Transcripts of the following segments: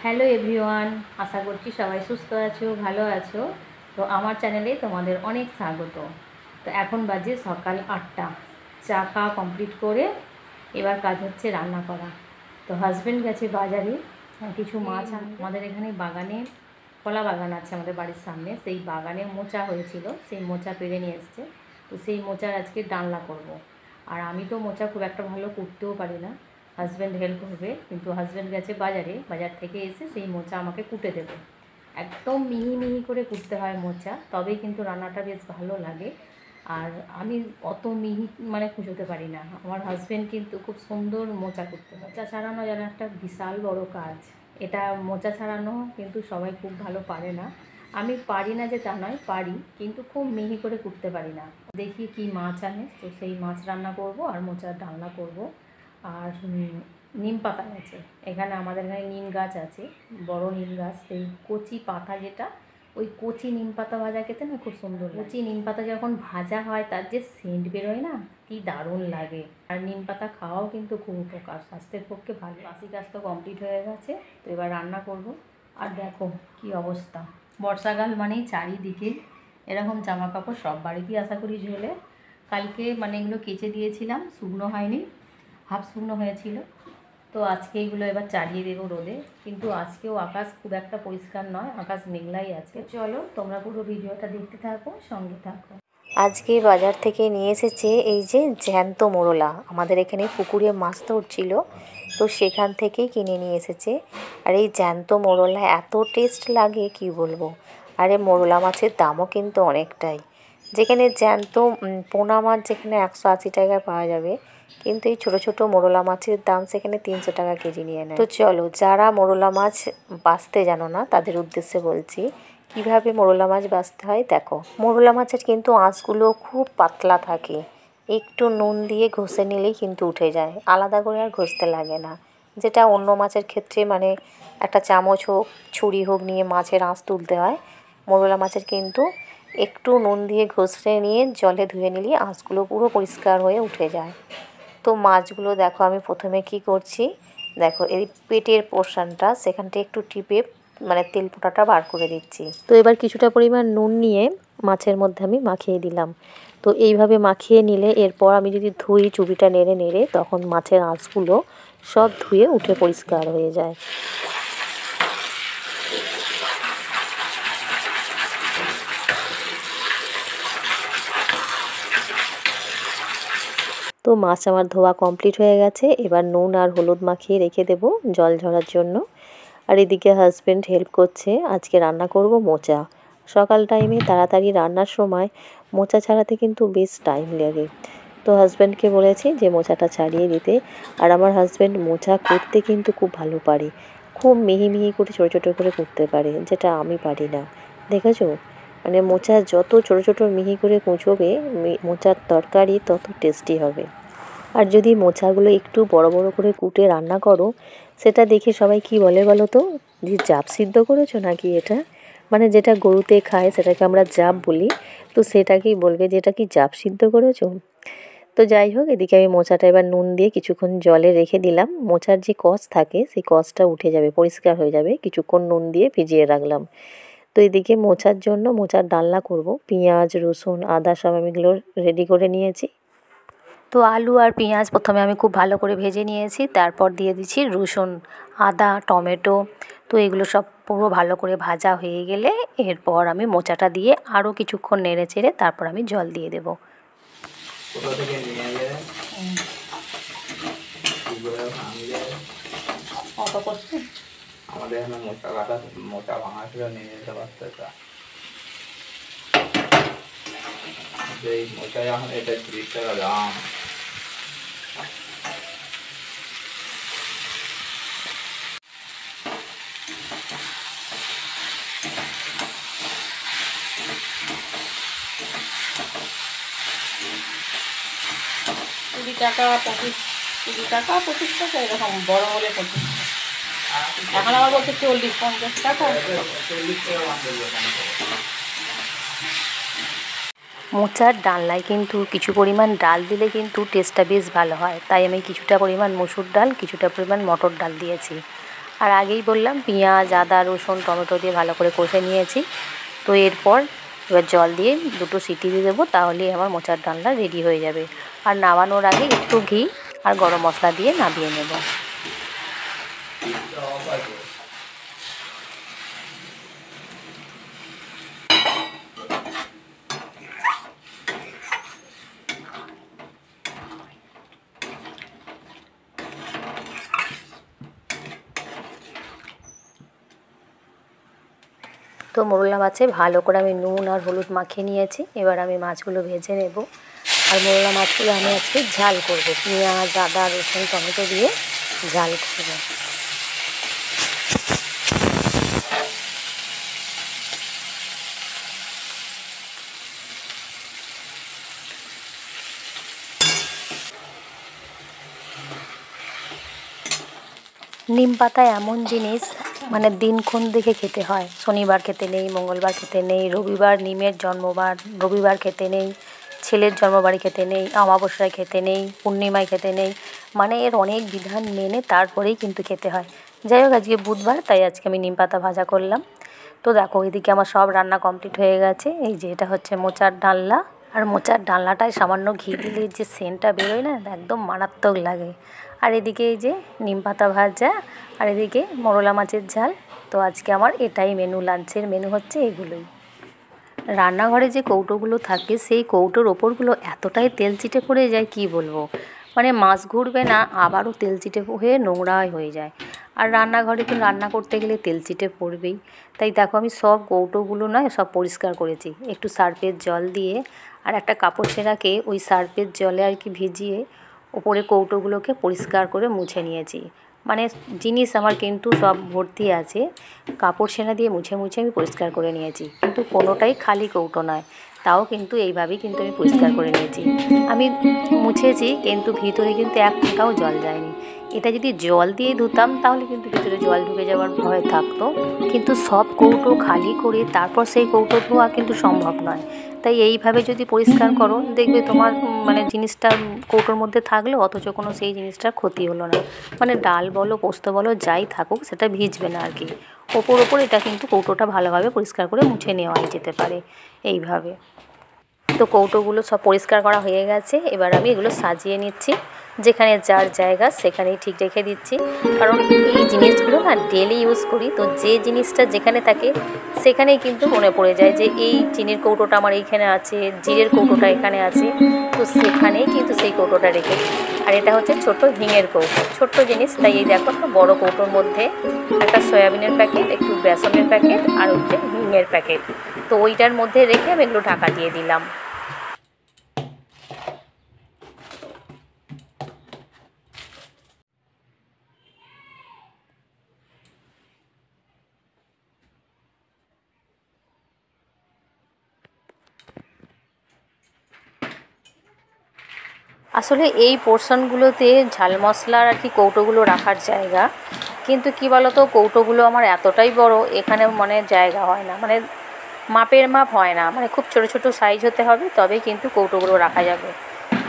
Hello everyone, আশা করছি সবাই সুস্থ আছো, ভালো আছো। তো আমার চ্যানেলে তোমাদের অনেক স্বাগত। তো এখন বাজে সকাল 8টা, চা খাওয়া কমপ্লিট করে এবার কাজ হচ্ছে রান্না করা। তো হাজব্যান্ড গেছে বাজারে কিছু মাছ আমাদের এখানে বাগানে কলা বাগান আছে আমাদের বাড়ির সামনে, সেই বাগানে মোচা হয়েছিল, সেই মোচা পেড়ে নিয়ে এসছে। তো সেই মোচার আজকে ডালনা করব। আর আমি তো মোচা খুব একটা ভালো করতেও পারি না, হাজব্যান্ড হেল্প করবে, কিন্তু হাজব্যান্ড গেছে বাজারে, বাজার থেকে এসে সেই মোচা আমাকে কুটে দেবে। একদম মিহি মিহি করে কুটতে হয় মোচা, তবেই কিন্তু রান্নাটা বেশ ভালো লাগে। আর আমি অত মিহি কুচোতে পারি না, আমার হাজব্যান্ড কিন্তু খুব সুন্দর মোচা কুটতে পারে। মোচা ছাড়ানো যেন একটা বিশাল বড় কাজ। এটা মোচা ছাড়ানো কিন্তু সবাই খুব ভালো পারে না। আমি পারি না যে তা নয়, পারি, কিন্তু খুব মিহি করে কুটতে পারি না। দেখি কি মাছ আনে, তো সেই মাছ রান্না করব আর মোচার ডালনা করব। আর নিম পাতা আছে এখানে, আমাদের এখানে নিম গাছ আছে, বড় নিম গাছ, সেই কচি পাতা যেটা, ওই কচি নিম পাতা ভাজা খেতে না খুব সুন্দর। কচি নিম পাতা যখন ভাজা হয় তার যে সেন্ট বেরোয় না, কি দারুণ লাগে। আর নিম পাতা খাওয়াও কিন্তু খুব উপকার, স্বাস্থ্যের পক্ষে ভালো। বাসি কাজ তো কমপ্লিট হয়ে গেছে, তো এবার রান্না করব। আর দেখো কি অবস্থা, বর্ষাকাল মানেই চারিদিকে এরকম জামা কাপড়, সব বাড়িতেই আশা করি ঝোলে। কালকে এগুলো কেচে দিয়েছিলাম, শুকনো হয়নি, হাফ শুকনো হয়েছিল। তো আজকে এগুলো এবার চালিয়ে দেবো রোদে, কিন্তু আজকেও আকাশ খুব একটা পরিষ্কার নয়, আকাশ মেঘলাই আছে। চলো তোমরা পুরো ভিডিওটা দেখতে থাকো, সঙ্গে থাকো। আজকে বাজার থেকে নিয়ে এসেছে এই যে জ্যান্ত মোরলা, আমাদের এখানে পুকুরে মাছ ধরছিল, তো সেখান থেকেই কিনে নিয়ে এসেছে। আর এই জ্যান্ত মোরলা এত টেস্ট লাগে কি বলবো। আর এই মোরলা মাছের দামও কিন্তু অনেকটাই। যেখানে জ্যান্ত পোনা মাছ যেখানে 180 টাকায় পাওয়া যাবে, কিন্তু এই ছোটো ছোটো মোরলা মাছের দাম সেখানে 300 টাকা কেজি নিয়ে নেয়। তো চলো, যারা মোরলা মাছ বাছতে জানো না তাদের উদ্দেশ্যে বলছি কিভাবে মোরলা মাছ বাছতে হয়। দেখো, মোরলা মাছের কিন্তু আঁশগুলো খুব পাতলা থাকে, একটু নুন দিয়ে ঘষে নিলেই কিন্তু উঠে যায়, আলাদা করে আর ঘষতে লাগে না। যেটা অন্য মাছের ক্ষেত্রে একটা চামচ হোক ছুরি হোক নিয়ে মাছের আঁশ তুলতে হয়, মোরলা মাছের কিন্তু একটু নুন দিয়ে ঘষে নিয়ে জলে ধুয়ে নিলে আঁশগুলো পুরো পরিষ্কার হয়ে উঠে যায়। তো মাছগুলো দেখো আমি প্রথমে কি করছি, দেখো এই পেটের পোর্শনটা সেখানটা একটু টিপে তেল পোটাটা বার করে দিচ্ছি। তো এবার কিছুটা পরিমাণ নুন নিয়ে মাছের মধ্যে আমি মাখিয়ে দিলাম। তো এইভাবে মাখিয়ে নিলে এরপর আমি যদি ধুই চুবিটা নেড়ে নেড়ে, তখন মাছের আঁশগুলো সব ধুয়ে উঠে পরিষ্কার হয়ে যায়। তো মাছ আমার ধোয়া কমপ্লিট হয়ে গেছে, এবার নুন আর হলুদ মাখিয়ে রেখে দেব জল ঝরার জন্য। আর এদিকে হাজব্যান্ড হেল্প করছে, আজকে রান্না করব মোচা। সকাল টাইমে তাড়াতাড়ি রান্নার সময় মোচা ছাড়াতে কিন্তু বেশ টাইম লাগে। তো হাজব্যান্ডকে বলেছি যে মোচাটা ছাড়িয়ে দিতে। আর আমার হাজব্যান্ড মোচা কুটতে কিন্তু খুব ভালো পারে, খুব মিহি মিহি করে ছোটো ছোটো করে কুটতে পারে, যেটা আমি পারি না। দেখেছো, মোচা যত ছোটো ছোটো মিহি করে কুচোবে মোচার তরকারি তত টেস্টি হবে। আর যদি মোচাগুলো একটু বড় বড় করে কুটে রান্না করো, সেটা দেখে সবাই কি বলে বলো তো, যে জাপ সিদ্ধ করেছো নাকি এটা, যেটা গরুতে খায় সেটাকে আমরা জাপ বলি, তো সেটাকেই বলবে যে এটা কি জাপ সিদ্ধ করেছো। তো যাই হোক, এদিকে আমি মোচাটা এবার নুন দিয়ে কিছুক্ষণ জলে রেখে দিলাম, মোচার যে কষ থাকে সেই কষটা উঠে যাবে, পরিষ্কার হয়ে যাবে, কিছুক্ষণ নুন দিয়ে ভিজিয়ে রাখলাম। তো এদিকে মোচার জন্য মোচার ডালনা করব, পেঁয়াজ রসুন আদা সব আমি এগুলো রেডি করে নিয়েছি। তো আলু আর পেঁয়াজ প্রথমে আমি খুব ভালো করে ভেজে নিয়েছি, তারপর দিয়ে দিচ্ছি রসুন আদা টমেটো। তো এগুলো সব পুরো ভালো করে ভাজা হয়ে গেলে এরপর আমি মোচাটা দিয়ে আরও কিছুক্ষণ নেড়ে চেড়ে তারপর আমি জল দিয়ে দেবো। আমাদের এখানে মোচা কাটা মোচা ভাঙা ছিল, নিয়ে যেতে পারতো। এই মোচা এখন এটা 30 টাকা দাম। টাকা 20 টাকা 25 টাকা এরকম, বড় হলে 25। এখন আবার বলছে 40-50 টাকা। মোচার ডালনায় কিন্তু কিছু পরিমাণ ডাল দিলে কিন্তু টেস্টটা বেশ ভালো হয়, তাই আমি কিছুটা পরিমাণ মসুর ডাল, কিছুটা পরিমাণ মটর ডাল দিয়েছি। আর আগেই বললাম পেঁয়াজ, আদা, রসুন, টমেটো দিয়ে ভালো করে কষে নিয়েছি। তো এরপর এবার জল দিয়ে 2টো সিটি দিয়ে দেবো, তাহলেই আমার মোচার ডালনা রেডি হয়ে যাবে। আর নামানোর আগে একটু ঘি আর গরম মশলা দিয়ে নামিয়ে নেব। তো মোরলা মাছে ভালো করে আমি নুন আর হলুদ মাখিয়ে নিয়েছি। এবার আমি মাছগুলো ভেজে নেব। আর মোরলা মাছগুলো আমি আজকে ঝাল করব, পেঁয়াজ, আদা, রসুন, টমেটো দিয়ে ঝাল করব। নিম পাতা এমন জিনিস, মানে দিনক্ষণ দেখে খেতে হয়। শনিবার খেতে নেই, মঙ্গলবার খেতে নেই, রবিবার নিমের জন্মবার, রবিবার খেতে নেই, ছেলের জন্মবারে খেতে নেই, অমাবস্যায় খেতে নেই, পূর্ণিমায় খেতে নেই, মানে এর অনেক বিধান মেনে তারপরেই কিন্তু খেতে হয়। যাই হোক, আজকে বুধবার, তাই আজকে আমি নিম পাতা ভাজা করলাম। তো দেখো, এদিকে আমার সব রান্না কমপ্লিট হয়ে গেছে। এই যে এটা হচ্ছে মোচার ডালনা। আর মোচার ডালনাটায় সামান্য ঘি দিলে যে সেন্টটা বেরোয় না, একদম মারাত্মক লাগে। আর এদিকে এই যে নিম পাতা ভাজা, আর এদিকে মোরলা মাছের ঝাল। তো আজকে আমার এটাই মেনু, লাঞ্চের মেনু হচ্ছে এগুলোই। রান্নাঘরে যে কৌটোগুলো থাকে, সেই কৌটোর ওপরগুলো এতটাই তেল চিটে পড়ে যায় কি বলবো। মানে মাছ ঘুরবে না, আবারও তেল চিটে হয়ে নোংরাই হয়ে যায়। আর রান্নাঘরে তো রান্না করতে গেলে তেল চিটে পড়বেই। তাই দেখো, আমি সব কৌটোগুলো নয় সব পরিষ্কার করেছি একটু সার্ফের জল দিয়ে। আর একটা কাপড় ছেঁড়াকে ওই সার্ফের জলে আর কি ভিজিয়ে ওপরে কৌটোগুলোকে পরিষ্কার করে মুছে নিয়েছি। মানে জিনিস আমার কিন্তু সব ভর্তি আছে, কাপড় ছেঁড়া দিয়ে মুছে মুছে আমি পরিষ্কার করে নিয়েছি। কিন্তু কোনোটাই খালি কৌটো নয়, তাও কিন্তু এইভাবেই কিন্তু আমি পরিষ্কার করে নিয়েছি। আমি মুছেছি, কিন্তু ভিতরে কিন্তু এক ফোঁটাও জল যায়নি। এটা যদি জল দিয়ে ধুতাম তাহলে কিন্তু ভিতরে জল ঢুকে যাওয়ার ভয় থাকতো, কিন্তু সব কৌটো খালি করে তারপর সেই কৌটো ধোয়া কিন্তু সম্ভব নয়। তাই এইভাবে যদি পরিষ্কার করো, দেখবে তোমার মানে জিনিসটা কৌটোর মধ্যে থাকলেও অথচ কোনো সেই জিনিসটার ক্ষতি হলো না। মানে ডাল বলো, পোস্ত বলো, যাই থাকুক সেটা ভিজবে না আর কি। ওপর এটা কিন্তু কৌটোটা ভালোভাবে পরিষ্কার করে মুছে নেওয়াই যেতে পারে এইভাবে। তো কৌটোগুলো সব পরিষ্কার করা হয়ে গেছে। এবার আমি এগুলো সাজিয়ে নিচ্ছি, যেখানে যার জায়গা সেখানেই ঠিক রেখে দিচ্ছি। কারণ এই জিনিসগুলো না ডেলি ইউজ করি, তো যে জিনিসটা যেখানে থাকে সেখানেই কিন্তু মনে পড়ে যায় যে এই চিনির কৌটোটা আমার এইখানে আছে, জিরের কৌটোটা এখানে আছে, তো সেখানেই কিন্তু সেই কৌটোটা রেখে দিই। আর এটা হচ্ছে ছোট হিঙের কৌটো, ছোট্ট জিনিস। তাই এই দেখো, একটা বড় কৌটোর মধ্যে একটা সয়াবিনের প্যাকেট, একটু বেসনের প্যাকেট আর হচ্ছে হিঙের প্যাকেট, তো ওইটার মধ্যে রেখে আমি এগুলো ঢাকা দিয়ে দিলাম। আসলে এই পোর্শনগুলোতে ঝাল মশলার আর কি কৌটোগুলো রাখার জায়গা, কিন্তু কি বলো তো, কৌটোগুলো আমার এতটাই বড়, এখানে মানে জায়গা হয় না, মানে মাপের মাপ হয় না, মানে খুব ছোট ছোট সাইজ হতে হবে তবেই কিন্তু কৌটোগুলো রাখা যাবে।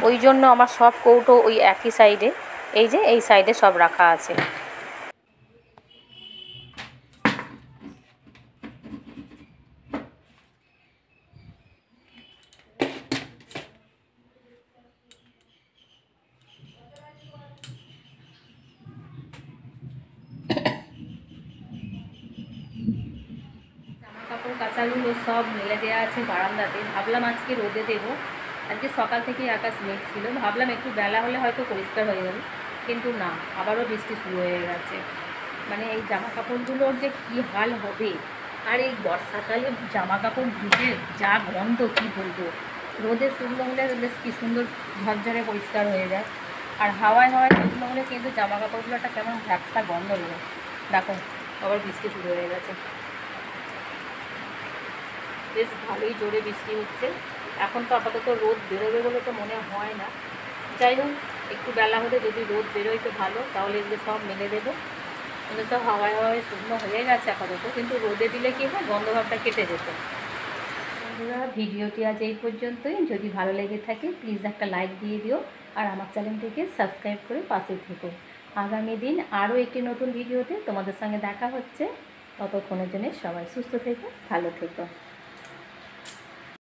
ওই জন্য আমার সব কৌটো ওই একই সাইডে, এই যে এই সাইডে সব রাখা আছে। কাপড় কাচাগুলো সব মেলে দেওয়া আছে বারান্দাতে। ভাবলাম আজকে রোদে দেবো, আজকে সকাল থেকে আকাশ মেঘ ছিল, ভাবলাম একটু বেলা হলে হয়তো পরিষ্কার হয়ে যাবে, কিন্তু না, আবারও বৃষ্টি শুরু হয়ে গেছে। মানে এই জামা কাপড়গুলোর যে কী হাল হবে। আর এই বর্ষাকালে জামা কাপড় ভিজে যা গন্ধ কী বলবো। রোদে শুকনো হলে বেশ কী সুন্দর ঝরঝরে পরিষ্কার হয়ে যায়, আর হাওয়ায় হাওয়ায় শুকনো হলে কিন্তু জামা কাপড়গুলো একটা কেমন ভ্যাপসা গন্ধ বেরোয়। দেখো, আবার বৃষ্টি শুরু হয়ে গেছে, বেশ ভালোই জোরে বৃষ্টি হচ্ছে। এখন তো আপাতত রোদ বেরোবে বলে তো মনে হয় না। যাই হোক, একটু বেলা হলে যদি রোদ বেরোয় তো ভালো, তাহলে এগুলো সব মেলে দেবো। এগুলো সব হাওয়ায় হাওয়ায় শুকনো হয়ে গেছে আপাতত, কিন্তু রোদে দিলে কী হয়, গন্ধভাবটা কেটে যেত। বন্ধুরা, ভিডিওটি আজ এই পর্যন্তই। যদি ভালো লেগে থাকে প্লিজ একটা লাইক দিয়ে দিও, আর আমার চ্যানেলটিকে সাবস্ক্রাইব করে পাশে থেকো। আগামী দিন আরও একটি নতুন ভিডিওতে তোমাদের সঙ্গে দেখা হচ্ছে। ততক্ষণের জন্য সবাই সুস্থ থেকো, ভালো থেকো।